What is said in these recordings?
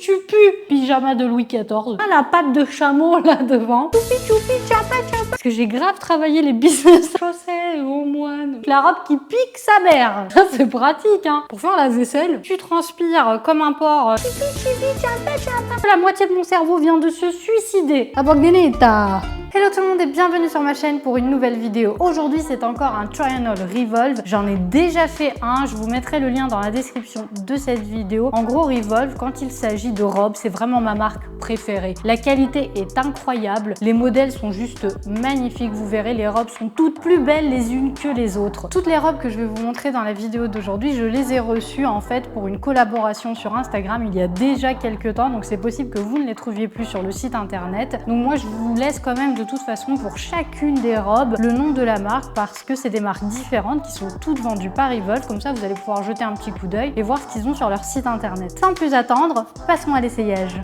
Tu pues. Pyjama de Louis XIV. Ah, la patte de chameau là devant. Choupi choupi chapa chapa. Parce que j'ai grave travaillé les business. Chaussée au moine. La robe qui pique sa mère. Ça c'est pratique hein. Pour faire la vaisselle, tu transpires comme un porc. Choupi choupi chapa chapa. La moitié de mon cerveau vient de se suicider. Abogdeneta. Hello tout le monde et bienvenue sur ma chaîne pour une nouvelle vidéo. Aujourd'hui c'est encore un Triangle Revolve. J'en ai déjà fait un, je vous mettrai le lien dans la description de cette vidéo. En gros Revolve, quand il s'agit de robes, c'est vraiment ma marque préférée. La qualité est incroyable, les modèles sont juste magnifiques. Vous verrez, les robes sont toutes plus belles les unes que les autres. Toutes les robes que je vais vous montrer dans la vidéo d'aujourd'hui, je les ai reçues en fait pour une collaboration sur Instagram il y a déjà quelques temps. Donc c'est possible que vous ne les trouviez plus sur le site internet. Donc moi je vous laisse quand même de toute façon pour chacune des robes le nom de la marque parce que c'est des marques différentes qui sont toutes vendues par Revolve. Comme ça vous allez pouvoir jeter un petit coup d'œil et voir ce qu'ils ont sur leur site internet. Sans plus attendre, passons à l'essayage.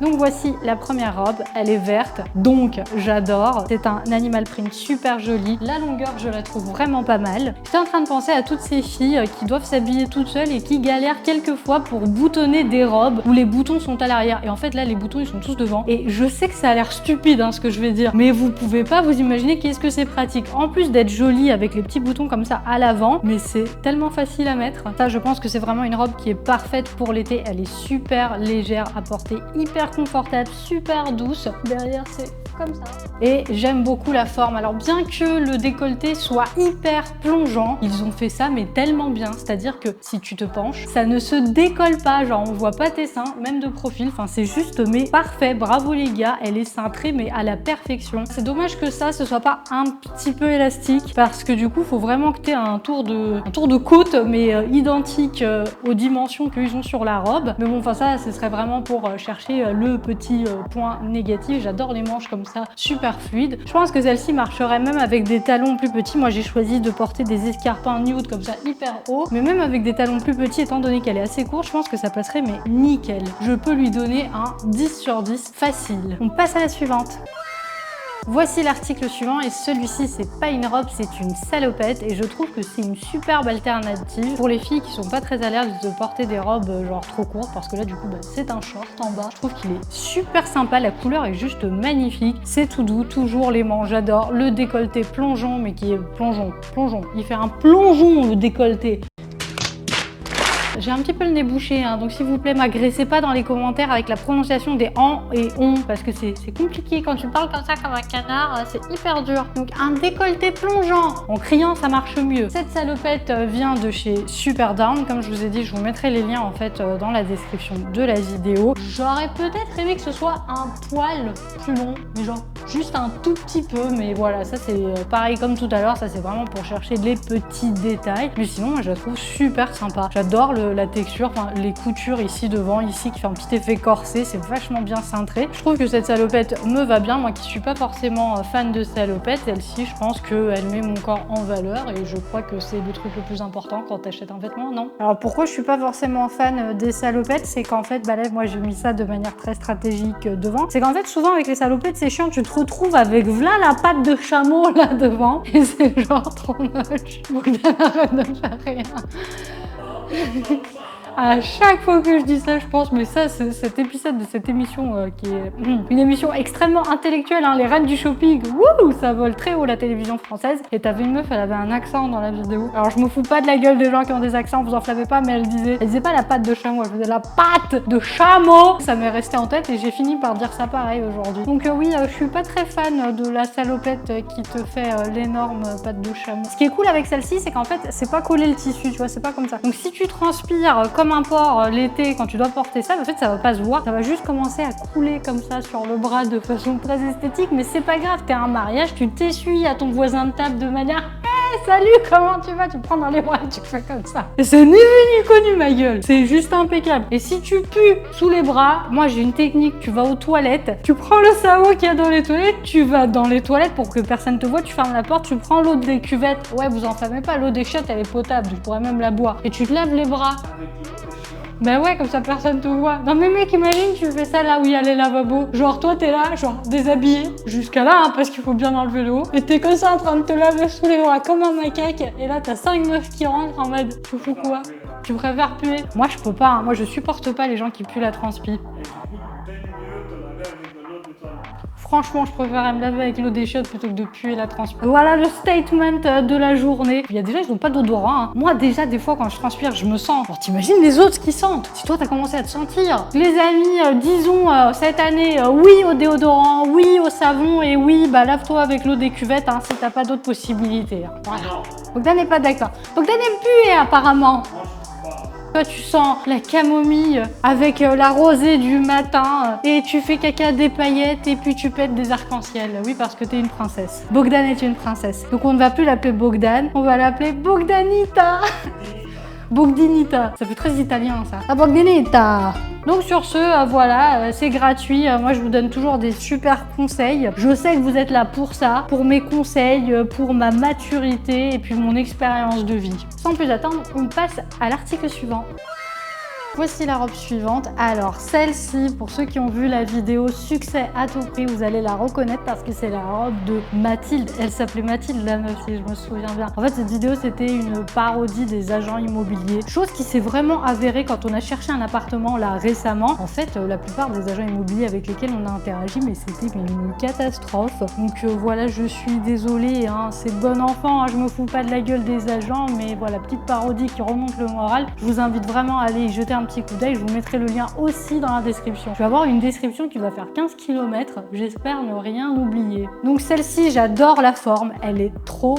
Donc voici la première robe, elle est verte, donc j'adore. C'est un animal print super joli. La longueur, je la trouve vraiment pas mal. J'étais en train de penser à toutes ces filles qui doivent s'habiller toutes seules et qui galèrent quelquefois pour boutonner des robes où les boutons sont à l'arrière. Et en fait là, les boutons ils sont tous devant. Et je sais que ça a l'air stupide hein, ce que je vais dire, mais vous pouvez pas vous imaginer qu'est-ce que c'est pratique. En plus d'être jolie avec les petits boutons comme ça à l'avant, mais c'est tellement facile à mettre. Ça, je pense que c'est vraiment une robe qui est parfaite pour l'été. Elle est super légère à porter, hyper confortable, super douce. Derrière c'est comme ça. Et j'aime beaucoup la forme. Alors bien que le décolleté soit hyper plongeant, ils ont fait ça mais tellement bien. C'est-à-dire que si tu te penches, ça ne se décolle pas. Genre on voit pas tes seins, même de profil. Enfin c'est juste mais parfait. Bravo les gars, elle est cintrée mais à la perfection. C'est dommage que ça ce soit pas un petit peu élastique parce que du coup faut vraiment que tu aies un tour de côte mais identique aux dimensions qu'ils ont sur la robe. Mais bon enfin ça ce serait vraiment pour chercher le petit point négatif. J'adore les manches comme ça, super fluide. Je pense que celle-ci marcherait même avec des talons plus petits. Moi j'ai choisi de porter des escarpins nude comme ça hyper haut, mais même avec des talons plus petits étant donné qu'elle est assez courte, je pense que ça passerait mais nickel. Je peux lui donner un 10 sur 10 facile. On passe à la suivante. Voici l'article suivant et celui-ci c'est pas une robe, c'est une salopette et je trouve que c'est une superbe alternative pour les filles qui sont pas très à l'aise de porter des robes genre trop courtes parce que là du coup bah, c'est un short en bas. Je trouve qu'il est super sympa, la couleur est juste magnifique, c'est tout doux, toujours les manches, j'adore le décolleté plongeon mais qui est plongeon, il fait un plongeon le décolleté. J'ai un petit peu le nez bouché, hein, donc s'il vous plaît, m'agressez pas dans les commentaires avec la prononciation des en et on, parce que c'est compliqué quand tu parles comme ça comme un canard, c'est hyper dur. Donc un décolleté plongeant, en criant ça marche mieux. Cette salopette vient de chez Superdown, comme je vous ai dit, je vous mettrai les liens en fait dans la description de la vidéo. J'aurais peut-être aimé que ce soit un poil plus long, mais genre juste un tout petit peu, mais voilà, ça c'est pareil comme tout à l'heure, ça c'est vraiment pour chercher les petits détails. Mais sinon, moi je la trouve super sympa. J'adore la texture, enfin les coutures ici devant, ici qui fait un petit effet corset, c'est vachement bien cintré. Je trouve que cette salopette me va bien, moi qui suis pas forcément fan de salopette, celle-ci je pense qu'elle met mon corps en valeur et je crois que c'est le truc le plus important quand tu achètes un vêtement, non? Alors pourquoi je suis pas forcément fan des salopettes, c'est qu'en fait, bah là moi j'ai mis ça de manière très stratégique devant, c'est qu'en fait souvent avec les salopettes c'est chiant, tu te retrouves avec voilà la patte de chameau là devant et c'est genre trop moche. Bon, arrête de faire rien. À chaque fois que je dis ça, je pense, mais ça, cet épisode de cette émission qui est une émission extrêmement intellectuelle, hein, les reines du shopping, wouh, ça vole très haut la télévision française. Et t'avais une meuf, elle avait un accent dans la vidéo. Alors je me fous pas de la gueule des gens qui ont des accents, vous enflammez pas, mais elle disait pas la patte de chameau, elle faisait la patte de chameau. Ça m'est resté en tête et j'ai fini par dire ça pareil aujourd'hui. Donc oui, je suis pas très fan de la salopette qui te fait l'énorme patte de chameau. Ce qui est cool avec celle-ci, c'est qu'en fait, c'est pas collé le tissu, tu vois, c'est pas comme ça. Donc si tu transpires comme un porc l'été quand tu dois porter ça, en fait ça va pas se voir, ça va juste commencer à couler comme ça sur le bras de façon très esthétique, mais c'est pas grave, t'es à un mariage, tu t'essuies à ton voisin de table de manière hey, salut, comment tu vas? Tu te prends dans les bras et tu fais comme ça. Et c'est ni vu ni connu ma gueule, c'est juste impeccable. Et si tu pues sous les bras, moi j'ai une technique, tu vas aux toilettes, tu prends le savon qu'il y a dans les toilettes, tu vas dans les toilettes pour que personne te voit, tu fermes la porte, tu prends l'eau des cuvettes, ouais vous enflammez pas, l'eau des chiottes elle est potable, tu pourrais même la boire, et tu te laves les bras. Ben ouais, comme ça personne te voit. Non mais mec, imagine tu fais ça là où il y a les lavabos. Genre toi t'es là, genre déshabillé, jusqu'à là, hein, parce qu'il faut bien enlever le haut. Et t'es comme ça en train de te laver sous les bras comme un macaque. Et là t'as 5 meufs qui rentrent en mode tu fous quoi? Tu préfères puer? Moi, je peux pas. Hein. Moi, je supporte pas les gens qui puent la transpi. Franchement, je préfère me laver avec l'eau des chiottes plutôt que de puer la transpi. Voilà le statement de la journée. Il y a des gens, ils n'ont pas d'odorat. Hein. Moi, déjà, des fois, quand je transpire, je me sens. Alors, t'imagines les autres qui sentent. Si toi, t'as commencé à te sentir. Les amis, disons, cette année, oui au déodorant, oui au savon et oui, bah, lave-toi avec l'eau des cuvettes hein, si t'as pas d'autres possibilités. Hein. Voilà. Bogdan n'est pas d'accord. Bogdan aime puer, apparemment. Toi, tu sens la camomille avec la rosée du matin et tu fais caca des paillettes et puis tu pètes des arcs-en-ciel. Oui, parce que t'es une princesse. Bogdan est une princesse. Donc on ne va plus l'appeler Bogdan, on va l'appeler Bogdanita. Bogdanita. Ça fait très italien ça. La Bogdanita. Donc sur ce, voilà, c'est gratuit. Moi, je vous donne toujours des super conseils. Je sais que vous êtes là pour ça, pour mes conseils, pour ma maturité et puis mon expérience de vie. Sans plus attendre, on passe à l'article suivant. Voici la robe suivante. Alors celle-ci, pour ceux qui ont vu la vidéo succès à tout prix, vous allez la reconnaître parce que c'est la robe de Mathilde. Elle s'appelait Mathilde la meuf si je me souviens bien. En fait cette vidéo c'était une parodie des agents immobiliers. Chose qui s'est vraiment avérée quand on a cherché un appartement là récemment. En fait la plupart des agents immobiliers avec lesquels on a interagi mais c'était une catastrophe. Donc voilà, je suis désolée, hein, c'est bon enfant, hein, je me fous pas de la gueule des agents mais voilà, petite parodie qui remonte le moral. Je vous invite vraiment à aller y jeter un petit coup d'œil, je vous mettrai le lien aussi dans la description. Je vais avoir une description qui va faire 15 km, j'espère ne rien oublier. Donc celle-ci, j'adore la forme, elle est trop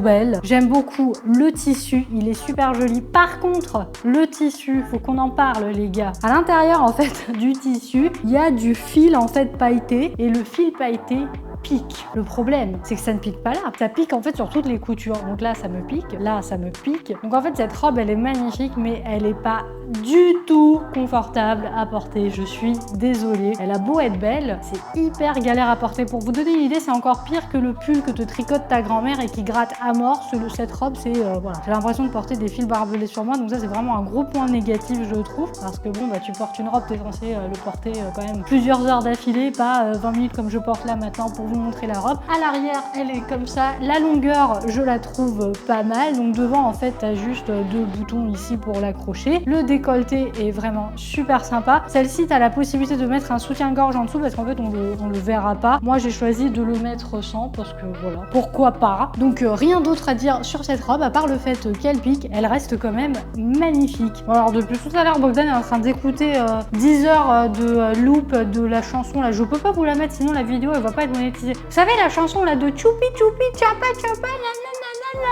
belle. J'aime beaucoup le tissu, il est super joli. Par contre, le tissu, faut qu'on en parle les gars. À l'intérieur en fait du tissu, il y a du fil en fait pailleté et le fil pailleté pique. Le problème, c'est que ça ne pique pas là. Ça pique en fait sur toutes les coutures. Donc là, ça me pique. Là, ça me pique. Donc en fait, cette robe, elle est magnifique, mais elle n'est pas du tout confortable à porter. Je suis désolée. Elle a beau être belle, c'est hyper galère à porter. Pour vous donner une idée, c'est encore pire que le pull que te tricote ta grand-mère et qui gratte à mort. Cette robe, c'est voilà. J'ai l'impression de porter des fils barbelés sur moi. Donc ça, c'est vraiment un gros point négatif, je trouve. Parce que bon, bah tu portes une robe, t'es censé le porter quand même plusieurs heures d'affilée, pas 20 minutes comme je porte là maintenant pour vous montrer la robe. À l'arrière, elle est comme ça. La longueur, je la trouve pas mal. Donc devant, en fait, t'as juste deux boutons ici pour l'accrocher. Le décolleté est vraiment super sympa. Celle-ci, t'as la possibilité de mettre un soutien-gorge en dessous parce qu'en fait, on le verra pas. Moi, j'ai choisi de le mettre sans parce que voilà, pourquoi pas. Donc rien d'autre à dire sur cette robe à part le fait qu'elle pique. Elle reste quand même magnifique. Bon, alors depuis tout à l'heure, Bogdan est en train d'écouter 10 heures de loop de la chanson là. Je peux pas vous la mettre sinon la vidéo elle va pas être monétisée. Vous savez la chanson là de Choupi Choupi Chapa Chapa nanana.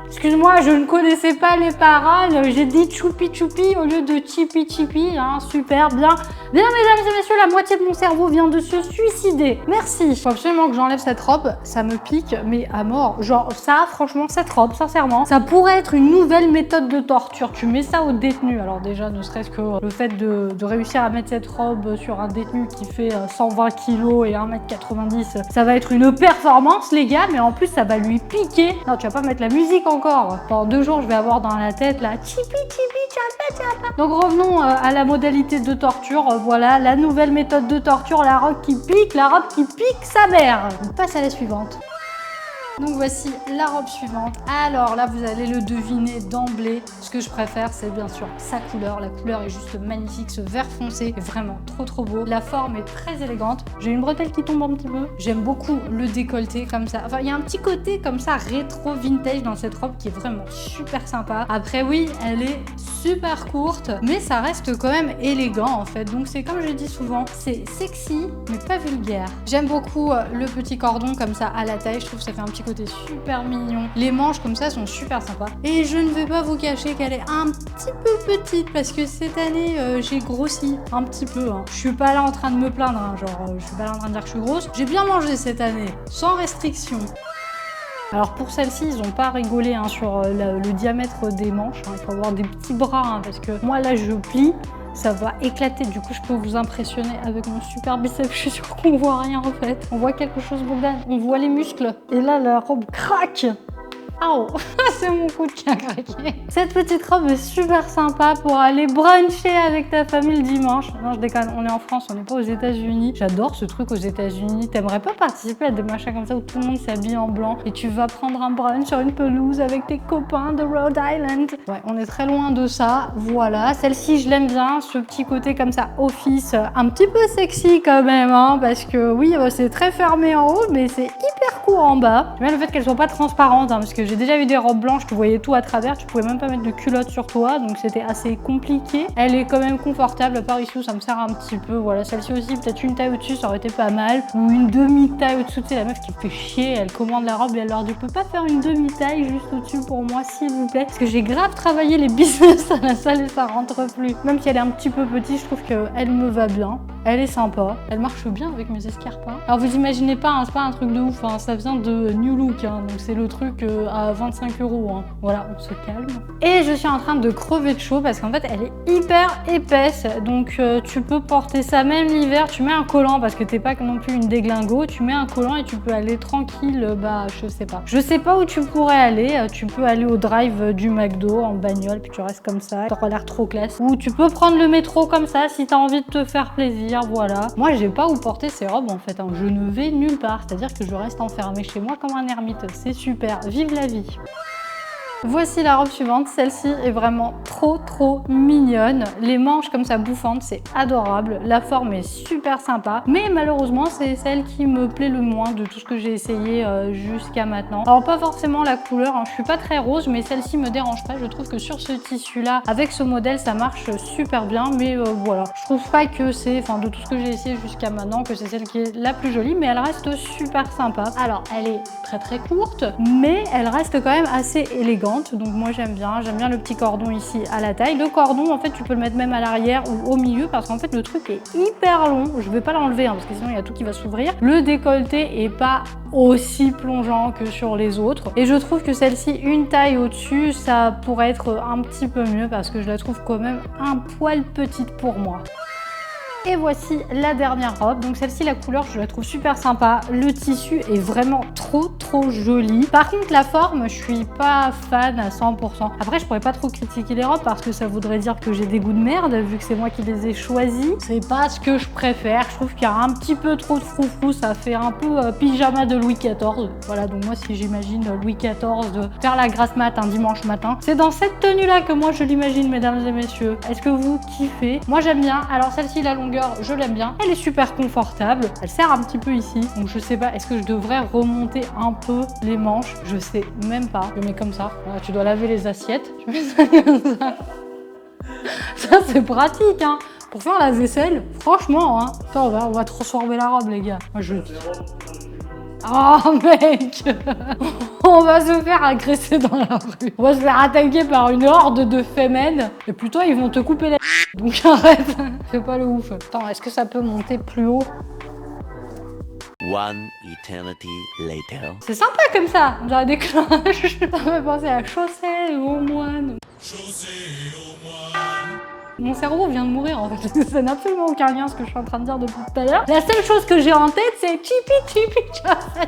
Excuse-moi, je ne connaissais pas les paroles. J'ai dit Choupi Choupi au lieu de Chipi Chipi. Hein, super bien. Bien, mesdames et messieurs, la moitié de mon cerveau vient de se suicider. Merci. Il faut absolument que j'enlève cette robe. Ça me pique, mais à mort. Genre, ça, franchement, cette robe, sincèrement, ça pourrait être une nouvelle méthode de torture. Tu mets ça au détenu. Alors déjà, ne serait-ce que le fait de réussir à mettre cette robe sur un détenu qui fait 120 kg et 1m90, ça va être une performance, les gars. Mais en plus, ça va lui piquer. Non, tu vas pas mettre la musique encore. Pendant 2 jours, je vais avoir dans la tête la chipi chipi chapa chapa. Donc revenons à la modalité de torture. Voilà, la nouvelle méthode de torture, la robe qui pique sa mère. On passe à la suivante. Donc voici la robe suivante. Alors là, vous allez le deviner d'emblée. Ce que je préfère, c'est bien sûr sa couleur. La couleur est juste magnifique. Ce vert foncé est vraiment trop beau. La forme est très élégante. J'ai une bretelle qui tombe un petit peu. J'aime beaucoup le décolleté comme ça. Enfin, il y a un petit côté comme ça rétro vintage dans cette robe qui est vraiment super sympa. Après, oui, elle est super courte, mais ça reste quand même élégant en fait. Donc c'est comme je dis souvent, c'est sexy, mais pas vulgaire. J'aime beaucoup le petit cordon comme ça à la taille. Je trouve que ça fait un petit côté super mignon. Les manches comme ça sont super sympas. Et je ne vais pas vous cacher qu'elle est un petit peu petite parce que cette année j'ai grossi un petit peu. Hein. Je suis pas là en train de me plaindre, hein. Genre je suis pas là en train de dire que je suis grosse. J'ai bien mangé cette année, sans restriction. Alors pour celle-ci, ils n'ont pas rigolé hein, sur le diamètre des manches. Hein. Il faut avoir des petits bras hein, parce que moi là je plie. Ça va éclater, du coup je peux vous impressionner avec mon super biceps, je suis sûre qu'on voit rien en fait. On voit quelque chose Bogdan, on voit les muscles. Et là la robe craque. Oh, c'est mon coude qui a craqué. Cette petite robe est super sympa pour aller bruncher avec ta famille le dimanche. Non, je déconne, on est en France, on n'est pas aux États-Unis. J'adore ce truc aux États-Unis. T'aimerais pas participer à des machins comme ça où tout le monde s'habille en blanc et tu vas prendre un brunch sur une pelouse avec tes copains de Rhode Island? Ouais, on est très loin de ça. Voilà, celle-ci, je l'aime bien. Ce petit côté comme ça, office, un petit peu sexy quand même, hein, parce que oui, c'est très fermé en haut, mais c'est hyper court en bas. J'aime bien le fait qu'elle soit pas transparente, hein, parce que j'ai déjà vu des robes blanches, tu voyais tout à travers, tu pouvais même pas mettre de culotte sur toi, donc c'était assez compliqué. Elle est quand même confortable, à part ici où ça me sert un petit peu. Voilà, celle-ci aussi, peut-être une taille au-dessus, ça aurait été pas mal, ou une demi-taille au-dessous. Tu sais, la meuf qui fait chier, elle commande la robe et elle leur dit, peut pas faire une demi-taille juste au-dessus pour moi, s'il vous plaît, parce que j'ai grave travaillé les business à la salle et ça rentre plus. Même si elle est un petit peu petite, je trouve qu'elle me va bien. Elle est sympa, elle marche bien avec mes escarpins. Alors vous imaginez pas, hein, c'est pas un truc de ouf, hein, ça vient de New Look, hein, donc c'est le truc à 25 €. Hein. Voilà, on se calme. Et je suis en train de crever de chaud parce qu'en fait elle est hyper épaisse, donc tu peux porter ça même l'hiver. Tu mets un collant parce que t'es pas non plus une déglingo, tu mets un collant et tu peux aller tranquille, bah je sais pas. Je sais pas où tu pourrais aller, tu peux aller au drive du McDo en bagnole puis tu restes comme ça, t'auras l'air trop classe. Ou tu peux prendre le métro comme ça si t'as envie de te faire plaisir. Voilà. Moi, j'ai pas où porter ces robes en fait. Hein. Je ne vais nulle part. C'est-à-dire que je reste enfermée chez moi comme un ermite. C'est super. Vive la vie. Voici la robe suivante, celle-ci est vraiment trop mignonne. Les manches comme ça bouffantes, c'est adorable. La forme est super sympa, mais malheureusement c'est celle qui me plaît le moins de tout ce que j'ai essayé jusqu'à maintenant. Alors pas forcément la couleur, hein. Je suis pas très rose, mais celle-ci me dérange pas. Je trouve que sur ce tissu-là, avec ce modèle, ça marche super bien, mais voilà. Je trouve pas que c'est, enfin de tout ce que j'ai essayé jusqu'à maintenant, que c'est celle qui est la plus jolie, mais elle reste super sympa. Alors elle est très courte, mais elle reste quand même assez élégante. Donc moi j'aime bien le petit cordon ici à la taille. Le cordon en fait tu peux le mettre même à l'arrière ou au milieu parce qu'en fait le truc est hyper long. Je vais pas l'enlever hein, parce que sinon il y a tout qui va s'ouvrir. Le décolleté est pas aussi plongeant que sur les autres et je trouve que celle-ci une taille au-dessus ça pourrait être un petit peu mieux parce que je la trouve quand même un poil petite pour moi. Et voici la dernière robe. Donc celle-ci, la couleur, je la trouve super sympa. Le tissu est vraiment trop joli. Par contre, la forme, je suis pas fan à 100%. Après, je pourrais pas trop critiquer les robes parce que ça voudrait dire que j'ai des goûts de merde vu que c'est moi qui les ai choisis. C'est pas ce que je préfère. Je trouve qu'il y a un petit peu trop de froufrou. Ça fait un peu pyjama de Louis XIV. Voilà, donc moi, si j'imagine Louis XIV de faire la grasse mat un dimanche matin, c'est dans cette tenue-là que moi, je l'imagine, mesdames et messieurs. Est-ce que vous kiffez? Moi, j'aime bien. Alors celle-ci, la longueur, je l'aime bien. Elle est super confortable. Elle sert un petit peu ici. Donc je sais pas, est-ce que je devrais remonter un peu les manches? Je sais même pas. Je mets comme ça. Voilà, tu dois laver les assiettes. Tu mets ça comme ça. Ça c'est pratique hein. Pour faire la vaisselle, franchement hein. Ça, on va transformer la robe les gars. Moi je dis. Oh mec. On va se faire agresser dans la rue. On va se faire attaquer par une horde de femmes. Et plutôt ils vont te couper la... Donc arrête. Fais pas le ouf. Attends, est-ce que ça peut monter plus haut? One eternity later. C'est sympa comme ça. On dirait des cloches. Ça me fait penser à Chaussée aux moines. Mon cerveau vient de mourir en fait, ça n'a absolument aucun lien ce que je suis en train de dire depuis tout à l'heure. La seule chose que j'ai en tête c'est chipi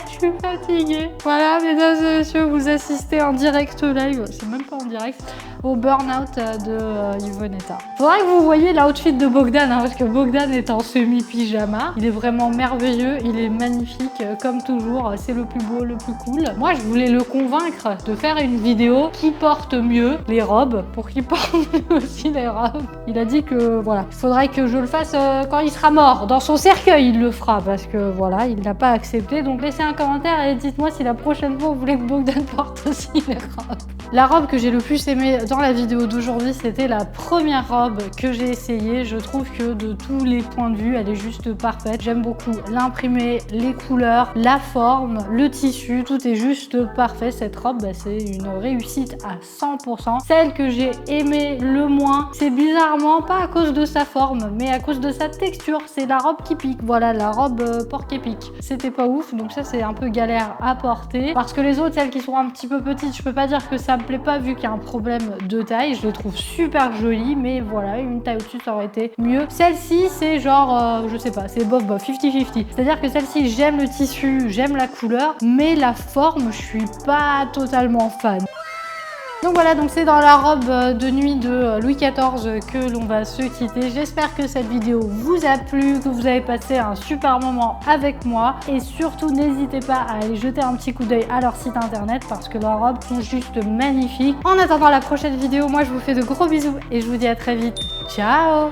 je suis fatiguée. Voilà mesdames et messieurs, vous assistez en direct live, c'est même pas en direct, au burn-out de Yvonnetta. Faudrait que vous voyez l'outfit de Bogdan, hein, parce que Bogdan est en semi-pyjama. Il est vraiment merveilleux, il est magnifique comme toujours, c'est le plus beau, le plus cool. Moi je voulais le convaincre de faire une vidéo qui porte mieux les robes, pour qu'il porte mieux aussi les robes. Il a dit que voilà, il faudrait que je le fasse quand il sera mort. Dans son cercueil, il le fera parce que voilà, il n'a pas accepté. Donc laissez un commentaire et dites-moi si la prochaine fois vous voulez que Bogdan porte aussi les robes. La robe que j'ai le plus aimée dans la vidéo d'aujourd'hui, c'était la première robe que j'ai essayée. Je trouve que de tous les points de vue, elle est juste parfaite. J'aime beaucoup l'imprimé, les couleurs, la forme, le tissu, tout est juste parfait. Cette robe, bah, c'est une réussite à 100%. Celle que j'ai aimée le moins, c'est bizarrement pas à cause de sa forme, mais à cause de sa texture. C'est la robe qui pique. Voilà, la robe porc épic. C'était pas ouf, donc ça c'est un peu galère à porter. Parce que les autres, celles qui sont un petit peu petites, je peux pas dire que ça me plaît pas vu qu'il y a un problème de taille. Je le trouve super joli, mais voilà, une taille au-dessus ça aurait été mieux. Celle-ci c'est genre, je sais pas, c'est bof bof, 50-50. C'est-à-dire que celle-ci, j'aime le tissu, j'aime la couleur, mais la forme, je suis pas totalement fan. Donc voilà, donc c'est dans la robe de nuit de Louis XIV que l'on va se quitter. J'espère que cette vidéo vous a plu, que vous avez passé un super moment avec moi. Et surtout, n'hésitez pas à aller jeter un petit coup d'œil à leur site internet parce que leurs robes sont juste magnifiques. En attendant la prochaine vidéo, moi je vous fais de gros bisous et je vous dis à très vite. Ciao!